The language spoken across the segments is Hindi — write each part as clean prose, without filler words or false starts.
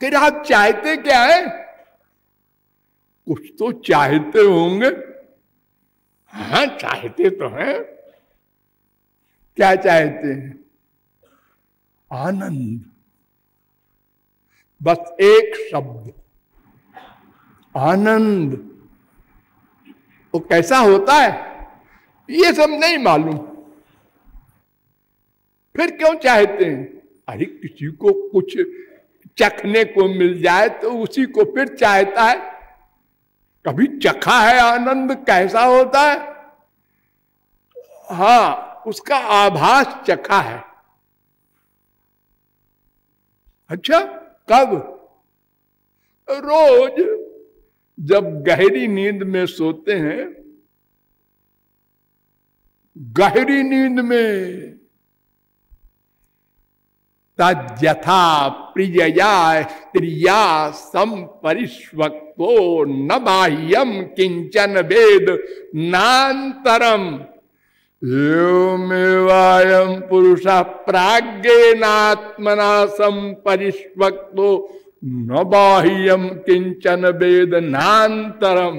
आखिर आप चाहते क्या है? कुछ तो चाहते होंगे। हाँ, चाहते तो हैं। क्या चाहते हैं? आनंद। बस एक शब्द, आनंद। वो कैसा होता है ये सब नहीं मालूम, फिर क्यों चाहते हैं? अरे किसी को कुछ चखने को मिल जाए तो उसी को फिर चाहता है। कभी चखा है आनंद कैसा होता है? हाँ, उसका आभास चखा है। अच्छा, कब? रोज जब गहरी नींद में सोते हैं, गहरी नींद में, तद्यथा प्रियया स्त्रिया संपरिष्वक्तो न बाह्यम किंचन वेद नान्तरम एवमेवायं पुरुषः प्राज्ञेनात्मना संपरिष्वक्तो न बाह्यम किंचन वेद नान्तरम।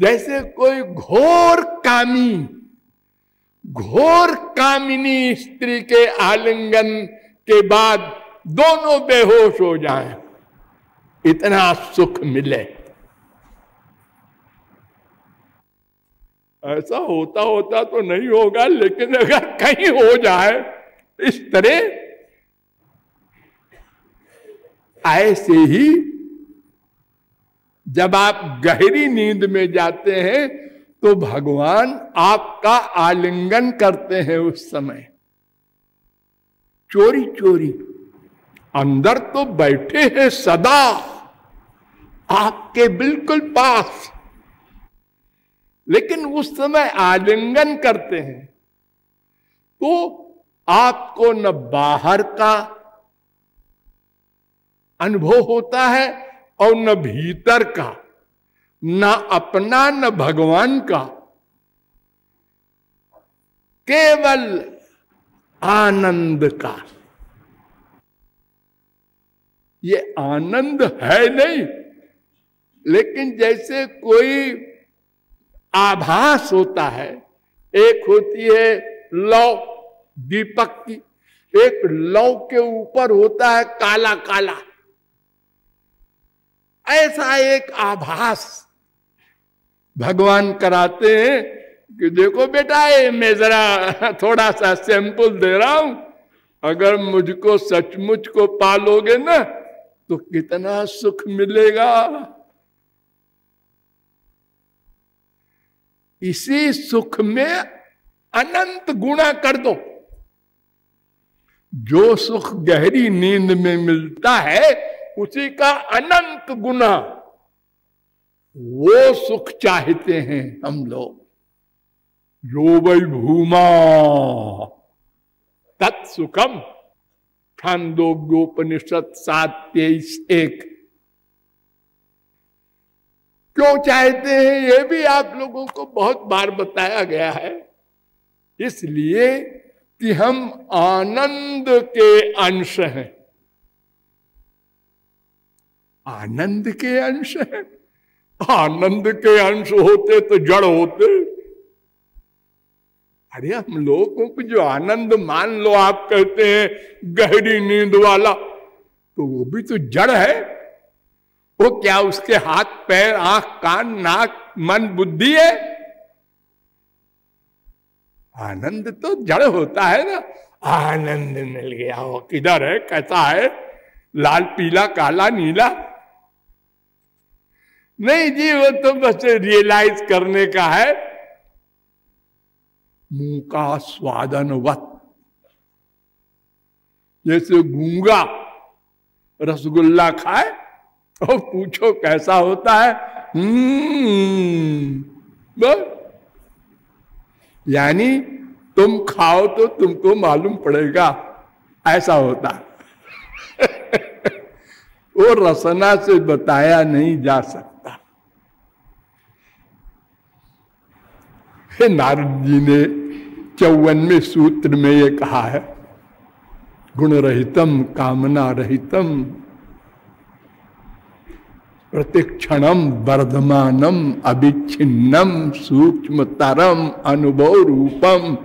जैसे कोई घोर कामिनी स्त्री के आलिंगन के बाद दोनों बेहोश हो जाएं, इतना सुख मिले। ऐसा होता होता तो नहीं होगा, लेकिन अगर कहीं हो जाए इस तरह, ऐसे ही जब आप गहरी नींद में जाते हैं तो भगवान आपका आलिंगन करते हैं। उस समय चोरी चोरी, अंदर तो बैठे हैं सदा आपके बिल्कुल पास, लेकिन उस समय आलिंगन करते हैं तो आपको न बाहर का अनुभव होता है और न भीतर का, न अपना न भगवान का, केवल आनंद का। ये आनंद है नहीं, लेकिन जैसे कोई आभास होता है। एक होती है लौ दीपक की, एक लौ के ऊपर होता है काला काला, ऐसा एक आभास भगवान कराते हैं कि देखो बेटा, ये मैं जरा थोड़ा सा सैंपल दे रहा हूं, अगर मुझको सचमुच को पालोगे ना तो कितना सुख मिलेगा। इसी सुख में अनंत गुणा कर दो। जो सुख गहरी नींद में मिलता है उसी का अनंत गुना, वो सुख चाहते हैं हम लोग। यो वै भूमा तत्सुखम, छांदोग्योपनिषद 7:23-1। क्यों चाहते हैं ये भी आप लोगों को बहुत बार बताया गया है। इसलिए कि हम आनंद के अंश हैं। आनंद के अंश हैं। आनंद के अंश होते तो जड़ होते। अरे हम लोगों को जो आनंद मान लो आप कहते हैं गहरी नींद वाला, तो वो भी तो जड़ है। वो क्या उसके हाथ पैर आंख कान नाक मन बुद्धि है? आनंद तो जड़ होता है ना। आनंद मिल गया, वो किधर है, कैसा है, लाल पीला काला नीला? नहीं जी, वो तो बस रियलाइज करने का है। मुंह का स्वादनवत, जैसे गूंगा रसगुल्ला खाए और पूछो कैसा होता है, बस। यानी तुम खाओ तो तुमको मालूम पड़ेगा, ऐसा होता है। वो रसना से बताया नहीं जा सकता। नारद जी ने 54वें सूत्र में ये कहा है, गुण रहितम कामना रहितम प्रतिक्षणम वर्धमानम अविच्छिन्नम सूक्ष्मतरम अनुभव रूपम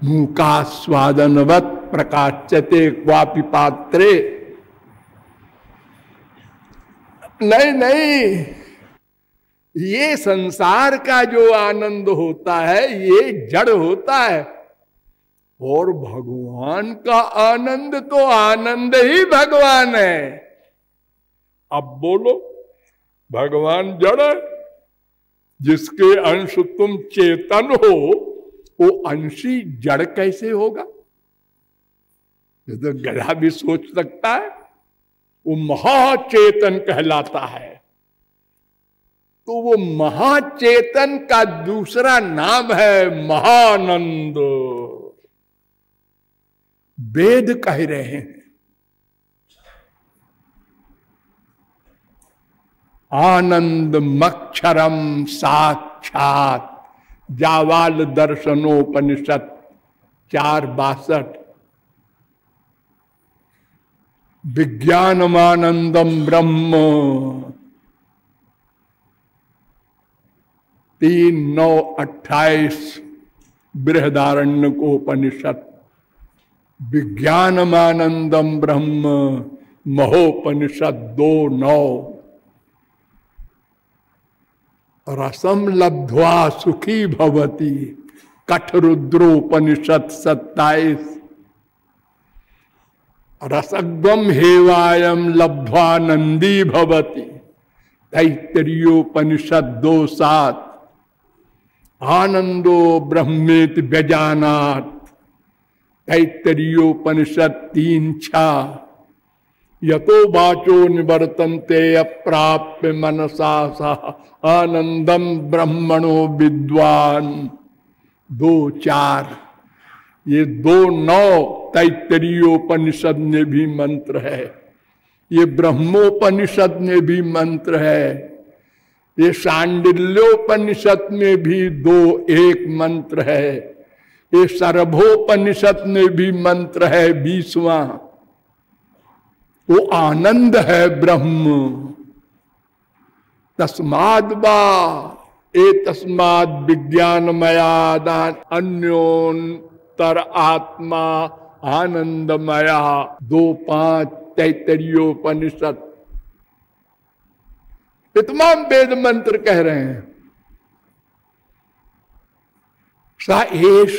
मूकास्वादनवत प्रकाश्यते क्वापि पात्रे। नहीं नहीं, ये संसार का जो आनंद होता है ये जड़ होता है, और भगवान का आनंद तो आनंद ही भगवान है। अब बोलो, भगवान जड़ है? जिसके अंश तुम चेतन हो वो अंशी जड़ कैसे होगा? ये तो गधा भी सोच सकता है। वो महाचेतन कहलाता है। तो वो महाचेतन का दूसरा नाम है महानंद। वेद कह रहे हैं आनंद मक्षरम साक्षात, जावाल दर्शनोपनिषद 4:62। विज्ञानमानंदम ब्रह्म 3:9-28 बृहदारण्यकोपनिषद। विज्ञानमानंदम ब्रह्म महोपनिषद 2:9। रसम लब्ध्वा सुखी भवति कठरुद्रोपनिषद 27। रसग्वम हेवायम लब्ध्वा नंदी भवति तैत्तरीयोपनिषद 2:7। आनंदो ब्रह्मेति व्यजानात् तैत्तरीयोपनिषद 3:6। यतो वाचो निवर्तन्ते अप्राप्य मनसा सह आनंदम ब्रह्मणो विद्वान 2:4। ये 2:9 तैत्तरीयोपनिषद में भी मंत्र है, ये ब्रह्मोपनिषद में भी मंत्र है, ये शांडिल्योपनिषद में भी 2:1 मंत्र है, ये सर्वोपनिषद में भी मंत्र है 20वां। वो आनंद है ब्रह्म। तस्माद् वा ए तस्माद् विज्ञानमयादान अन्योन्तर आत्मा आनंदमया 2:5 तैत्तरीयोपनिषद। ये तमाम वेद मंत्र कह रहे हैं स एष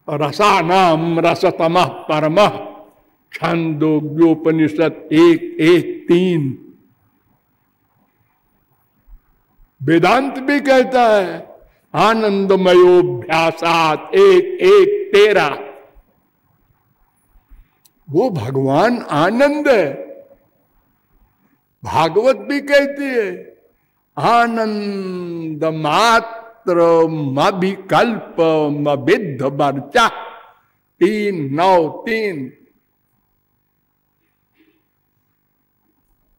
रसानाम रसतमः परमः छांदोग्योपनिषद 1:1-3। वेदांत भी कहता है आनंदमयोभ्यासात 1:1-13। वो भगवान आनंद है। भागवत भी कहती है आनंद मात्र मभिकल्प मविद्ध वर्चा 3:9-3।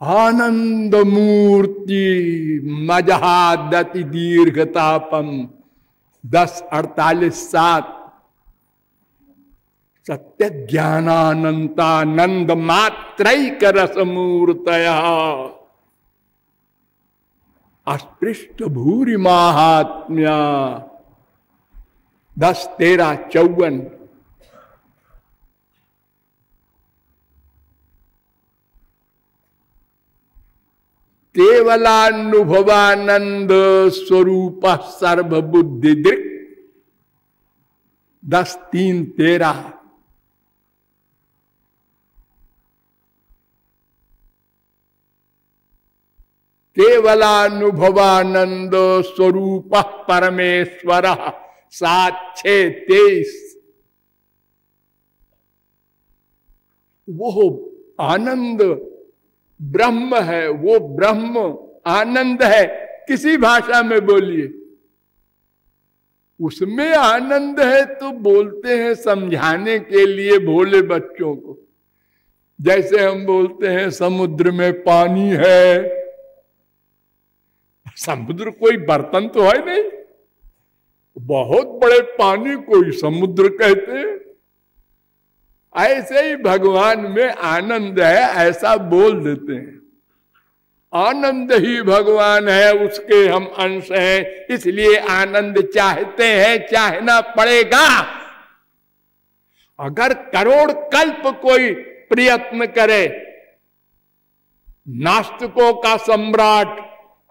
आनंद मूर्ति मजहादति दीर्घतापम 10:48-7। सत्य ज्ञानानंतानंद मात्रैक रस मूर्तया अस्पृष्ट भूरि माहात्म्या 10:13-54। केवलानुभवानंद स्वरूप सर्वबुद्धि दृक् 10:3-13। केवलानुभवानंद स्वरूप परमेश्वर 7:6-23। वो आनंद ब्रह्म है, वो ब्रह्म आनंद है। किसी भाषा में बोलिए, उसमें आनंद है तो बोलते हैं समझाने के लिए भोले बच्चों को। जैसे हम बोलते हैं समुद्र में पानी है। समुद्र कोई बर्तन तो है नहीं, बहुत बड़े पानी कोई समुद्र कहते हैं। ऐसे ही भगवान में आनंद है ऐसा बोल देते हैं। आनंद ही भगवान है, उसके हम अंश हैं, इसलिए आनंद चाहते हैं, चाहना पड़ेगा। अगर करोड़ कल्प कोई प्रयत्न करे, नास्तिकों का सम्राट,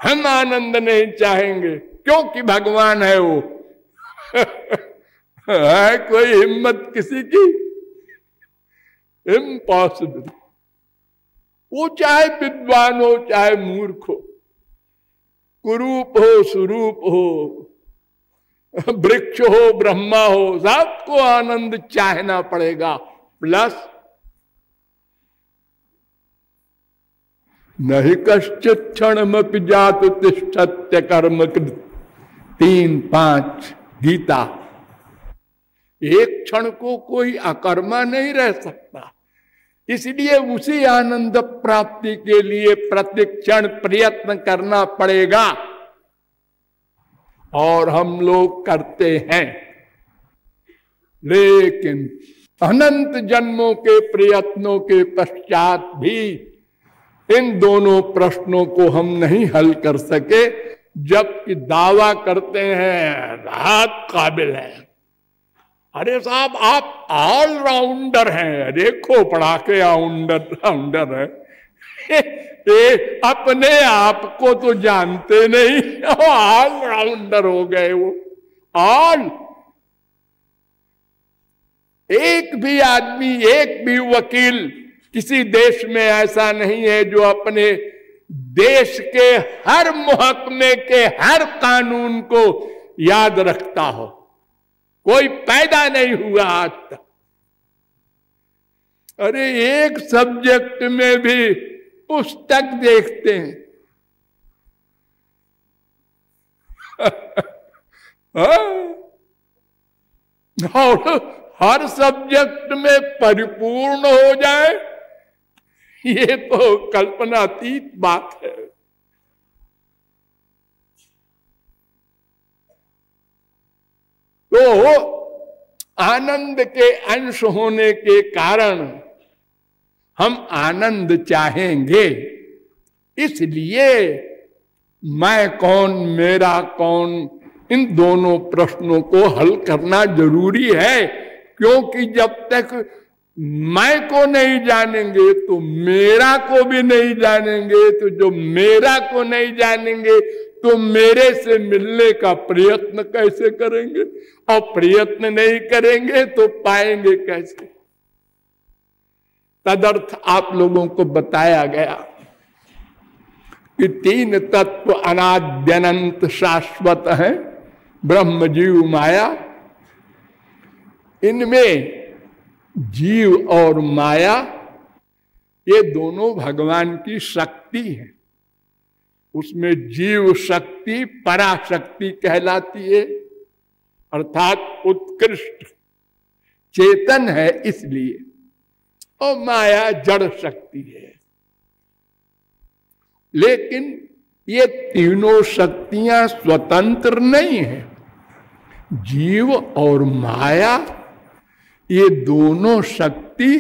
हम आनंद नहीं चाहेंगे क्योंकि भगवान है वो। है कोई हिम्मत किसी की? इम्पॉसिबल। वो चाहे विद्वान हो चाहे मूर्ख हो, कुरूप हो सुरूप हो, वृक्ष हो ब्रह्मा हो, सबको आनंद चाहना पड़ेगा। प्लस नहीं कश्चित क्षणमपि जातु तिष्ठत्य कर्म कृत। 3-5 गीता। एक क्षण को कोई अकर्मा नहीं रह सकता, इसलिए उसी आनंद प्राप्ति के लिए प्रतिक्षण प्रयत्न करना पड़ेगा। और हम लोग करते हैं, लेकिन अनंत जन्मों के प्रयत्नों के पश्चात भी इन दोनों प्रश्नों को हम नहीं हल कर सके, जबकि दावा करते हैं राहत काबिल है। अरे साहब आप ऑलराउंडर हैं, देखो पढ़ा के राउंडर है। ये अपने आप को तो जानते नहीं, ऑलराउंडर हो गए वो। ऑल, एक भी आदमी, एक भी वकील किसी देश में ऐसा नहीं है जो अपने देश के हर मुहकमे के हर कानून को याद रखता हो। कोई पैदा नहीं हुआ आज तक। अरे एक सब्जेक्ट में भी पुस्तक देखते हैं। और हर सब्जेक्ट में परिपूर्ण हो जाए, ये तो कल्पनातीत बात है। तो आनंद के अंश होने के कारण हम आनंद चाहेंगे, इसलिए मैं कौन मेरा कौन, इन दोनों प्रश्नों को हल करना जरूरी है। क्योंकि जब तक मैं को नहीं जानेंगे तो मेरा को भी नहीं जानेंगे, तो जो मेरा को नहीं जानेंगे तो मेरे से मिलने का प्रयत्न कैसे करेंगे, और प्रयत्न नहीं करेंगे तो पाएंगे कैसे। तदर्थ आप लोगों को बताया गया कि 3 तत्व अनाद्यनंत शाश्वत है, ब्रह्म जीव माया। इनमें जीव और माया ये दोनों भगवान की शक्ति है। उसमें जीव शक्ति पराशक्ति कहलाती है, अर्थात उत्कृष्ट चेतन है इसलिए, और माया जड़ शक्ति है। लेकिन ये तीनों शक्तियां स्वतंत्र नहीं है। जीव और माया ये दोनों शक्ति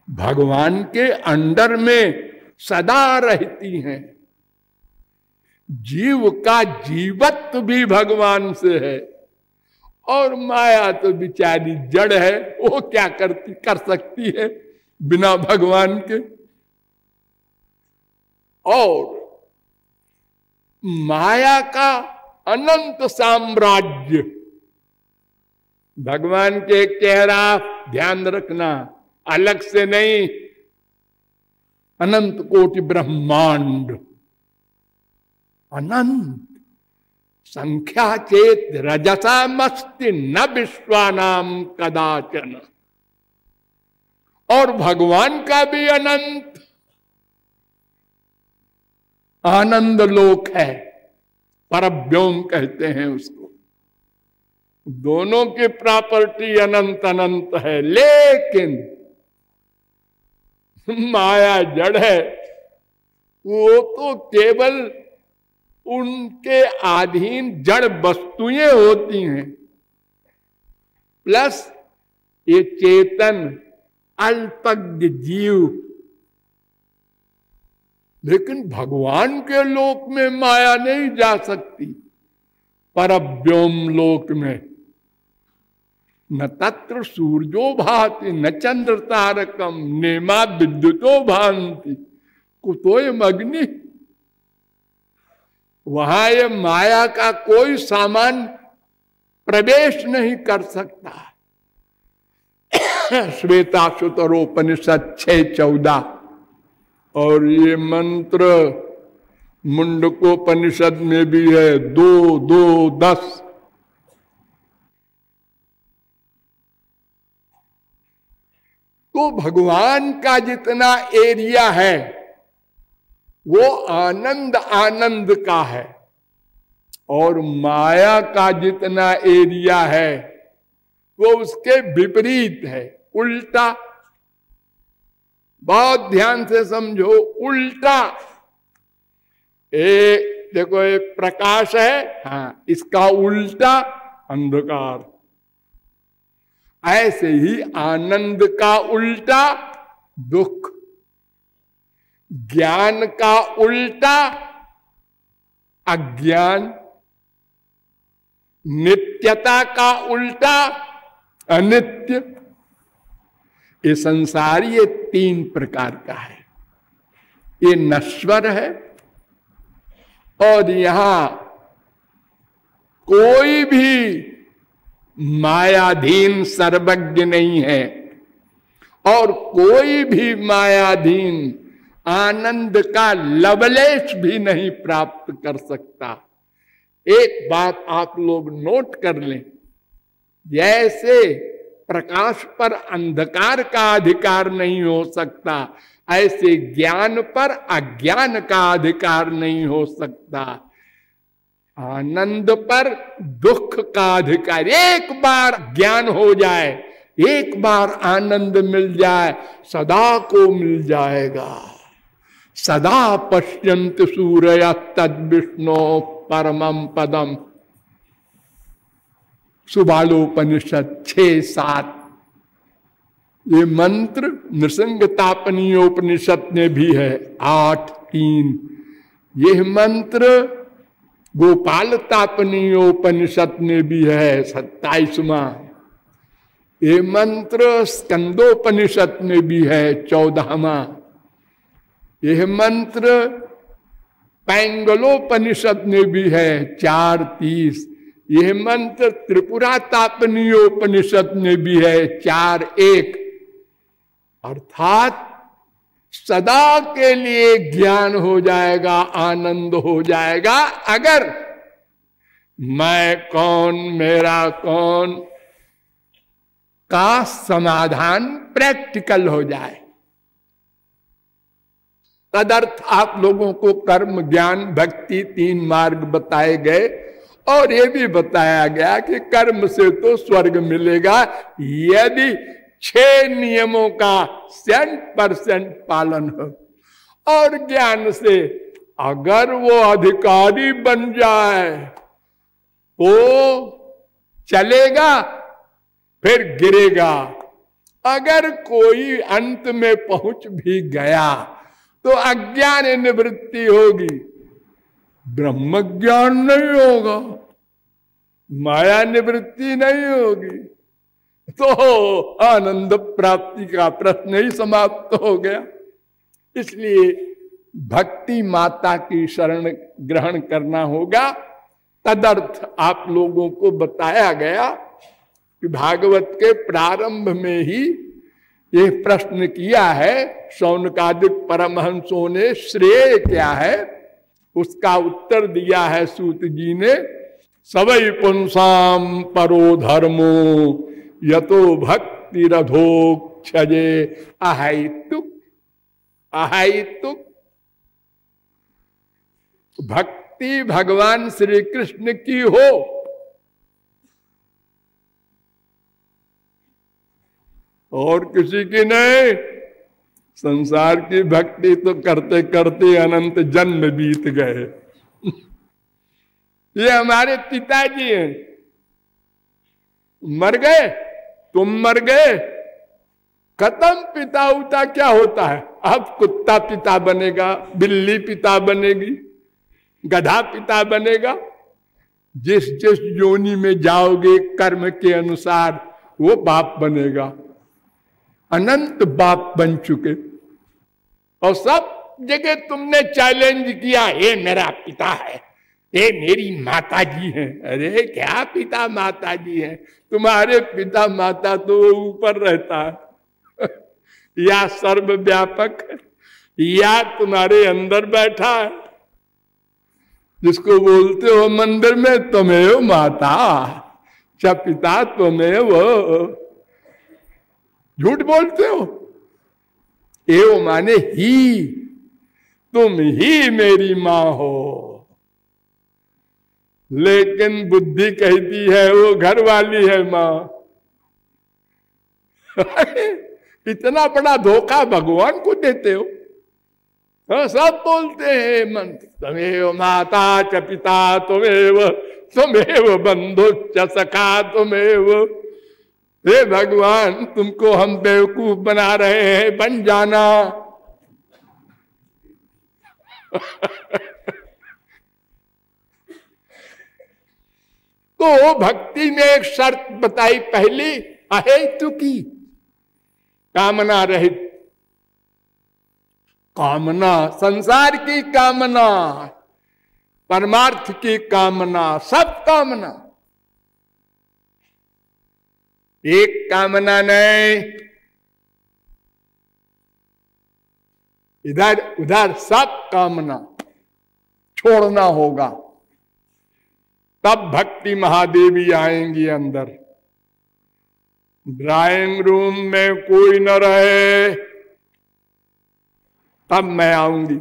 भगवान के अंडर में सदा रहती हैं। जीव का जीवत्व भी भगवान से है, और माया तो बिचारी जड़ है, वो क्या कर सकती है बिना भगवान के। और माया का अनंत साम्राज्य, भगवान के चेहरा ध्यान रखना, अलग से नहीं, अनंत कोटि ब्रह्मांड, अनंत संख्या चेत रजसा मस्ति न विश्वानाम कदाचन। और भगवान का भी अनंत आनंद लोक है, परव्योम कहते हैं उसको। दोनों की प्रॉपर्टी अनंत अनंत है, लेकिन माया जड़ है, वो तो केवल उनके अधीन जड़ वस्तुएं होती हैं। प्लस ये चेतन अल्पज्ञ जीव, लेकिन भगवान के लोक में माया नहीं जा सकती। परव्योम लोक में न तत्र सूर्यो भाति न चंद्र तारकम नेमा विद्युतो भांति कुतोयम अग्नि। वहां ये माया का कोई सामान प्रवेश नहीं कर सकता। श्वेताश्वतरोपनिषद 6:14 और ये मंत्र मुंडकोपनिषद में भी है 2:2:10। तो भगवान का जितना एरिया है वो आनंद आनंद का है, और माया का जितना एरिया है वो उसके विपरीत है, उल्टा। बहुत ध्यान से समझो, उल्टा। एक देखो, एक प्रकाश है, हाँ, इसका उल्टा अंधकार। ऐसे ही आनंद का उल्टा दुख, ज्ञान का उल्टा अज्ञान, नित्यता का उल्टा अनित्य। ये संसार ये 3 प्रकार का है। ये नश्वर है, और यहां कोई भी मायाधीन सर्वज्ञ नहीं है, और कोई भी मायाधीन आनंद का लवलेश भी नहीं प्राप्त कर सकता। एक बात आप लोग नोट कर लें, जैसे प्रकाश पर अंधकार का अधिकार नहीं हो सकता, ऐसे ज्ञान पर अज्ञान का अधिकार नहीं हो सकता। आनंद पर दुख का अधिकार, एक बार ज्ञान हो जाए, एक बार आनंद मिल जाए, सदा को मिल जाएगा। सदा पश्यन्त सूर्य तद विष्णु परमं पदम, सुबालोपनिषद 6:7। ये मंत्र नृसिंहतापनीयोपनिषद में भी है 8:3। यह मंत्र गोपाल तापनीयोपनिषद में भी है 27वां। ये मंत्र स्कंदोपनिषद में भी है 14वां। यह मंत्र पैंगलोपनिषद में भी है 4:30। यह मंत्र त्रिपुरा तापनीयोपनिषद में भी है 4:1। अर्थात सदा के लिए ज्ञान हो जाएगा, आनंद हो जाएगा, अगर मैं कौन मेरा कौन का समाधान प्रैक्टिकल हो जाए। तदर्थ आप लोगों को कर्म ज्ञान भक्ति 3 मार्ग बताए गए, और ये भी बताया गया कि कर्म से तो स्वर्ग मिलेगा यदि 6 नियमों का 100% पालन हो, और ज्ञान से अगर वो अधिकारी बन जाए तो चलेगा, फिर गिरेगा। अगर कोई अंत में पहुंच भी गया तो अज्ञान निवृत्ति होगी, ब्रह्म ज्ञान नहीं होगा, माया निवृत्ति नहीं होगी, तो आनंद प्राप्ति का प्रश्न ही समाप्त हो गया। इसलिए भक्ति माता की शरण ग्रहण करना होगा। तदर्थ आप लोगों को बताया गया कि भागवत के प्रारंभ में ही ये प्रश्न किया है शौनकादिक परमहंसों ने, श्रेय क्या है, उसका उत्तर दिया है सूत जी ने। सवै पुंसाम परो धर्मो यतो भक्ति रधोक्षजे अहैतुक। अहैतुक भक्ति भगवान श्री कृष्ण की हो, और किसी की नहीं। संसार की भक्ति तो करते करते अनंत जन्म बीत गए। ये हमारे पिताजी हैं, मर गए, तुम मर गए, खत्म। पिता उता क्या होता है? अब कुत्ता पिता बनेगा, बिल्ली पिता बनेगी, गधा पिता बनेगा। जिस जिस योनि में जाओगे कर्म के अनुसार वो बाप बनेगा। अनंत बाप बन चुके, और सब जगह तुमने चैलेंज किया, ये मेरा पिता है, ये मेरी माता जी है। अरे क्या पिता माता जी है? तुम्हारे पिता माता तो ऊपर रहता है या सर्वव्यापक है, या तुम्हारे अंदर बैठा है, जिसको बोलते हो मंदिर में तुम्हें माता च पिता तुम्हें वो, झूठ बोलते हो। एव माने ही, तुम ही मेरी मां हो। लेकिन बुद्धि कहती है वो घर वाली है मां। इतना बड़ा धोखा भगवान को देते हो। सब बोलते हैं मंत्र, त्वमेव माता च पिता त्वमेव, त्वमेव बंधु च सखा त्वमेव। हे भगवान, तुमको हम बेवकूफ बना रहे हैं, बन जाना। तो भक्ति में एक शर्त बताई पहली, अहेतु की, कामना रहित। कामना, संसार की कामना, परमार्थ की कामना, सब कामना, एक कामना नहीं, इधर उधर सब कामना छोड़ना होगा। तब भक्ति महादेवी आएंगी अंदर। ड्राइंग रूम में कोई न रहे, तब मैं आऊंगी।